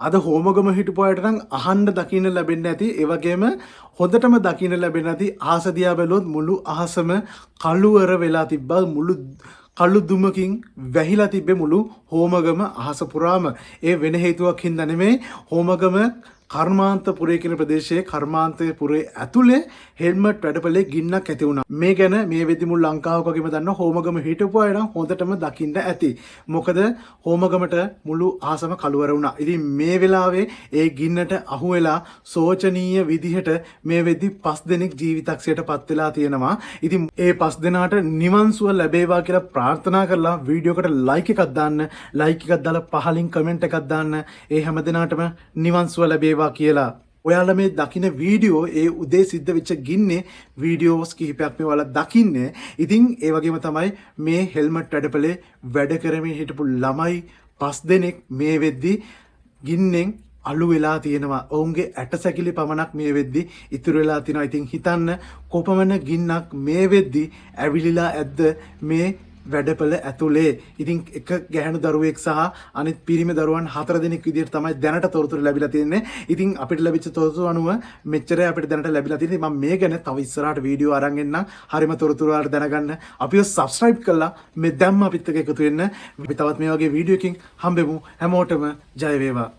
අද හෝමගම හිටපු අයට නම් අහන්න දකින්න ලැබෙන්නේ නැති ඒ වගේම හොඳටම දකින්න ලැබෙන්නේ නැති අහස දිහා බැලුවොත් මුළු අහසම කළුවර වෙලා තිබ්බා මුළු කළු දුමකින් වැහිලා තිබ්බේ මුළු හෝමගම අහස පුරාම ඒ වෙන හේතුවක් හින්දා නෙමෙයි හෝමගම කර්මාන්තපුරේ කියන ප්‍රදේශයේ කර්මාන්තපුරේ ඇතුලේ හෙල්මට් වැඩපලේ ගින්නක් ඇති වුණා. මේ ගැන මේ වෙද්දි මුළු ලංකාවක වගේම දන්න හෝමගම හිටපු අය නම් හොඳටම දකින්න ඇති. මොකද හෝමගමට මුළු අහසම කළුවර වුණා. ඉතින් මේ වෙලාවේ ඒ ගින්නට අහු වෙලා සෝචනීය විදිහට මේ වෙද්දි 5 දෙනෙක් ජීවිතක්ෂයට වෙලා තියෙනවා. ඉතින් ඒ 5 දෙනාට නිවන් සුව ලැබේවා කියලා ප්‍රාර්ථනා කරලා වීඩියෝ එකට ලයික් එකක් දාන්න. ලයික් එකක් දාලා පහලින් කමෙන්ට් එකක් දාන්න. ඒ හැම දිනාටම නිවන් සුව ලැබේවා කියලා. ඔයාලා මේ දකින්න වීඩියෝ ඒ උදේ සිද්ධ වෙච්ච ගින්නේ වීඩියෝස් කිහිපයක් මේ ඔයාලා දකින්නේ. ඉතින් ඒ වගේම තමයි මේ හෙල්මට් වැඩපලේ වැඩ කරමින් හිටපු ළමයි 5 දෙනෙක් මේ වෙද්දි ගින්නෙන් අලු වෙලා තියෙනවා. ඔවුන්ගේ ඇටසැකිලි පමණක් මේ වෙද්දි ඉතුරු වෙලා තියෙනවා. ඉතින් හිතන්න කොපමණ ගින්නක් මේ වෙද්දි ඇවිලිලා ඇද්ද මේ වැඩපළ ඇතුලේ. ඉතින් එක ගැහැණු දරුවෙක් සහ අනිත් පිරිමි දරුවන් 4 දෙනෙක් විදිහට තමයි දැනට තොරතුරු ලැබිලා තියෙන්නේ. ඉතින් අපිට ලැබිච්ච තොරතුරු අනුව මෙච්චරයි අපිට දැනට ලැබිලා තියෙන්නේ. මම මේ ගැන තව ඉස්සරහට වීඩියෝ අරන් එන්නම්. හරිම තොරතුරු වලට දැනගන්න අපිව subscribe කරලා මේ දැම්ම අපිත් එක්ක එකතු වෙන්න. අපි තවත් මේ වගේ වීඩියෝ එකකින් හම්බෙමු. හැමෝටම ජය වේවා.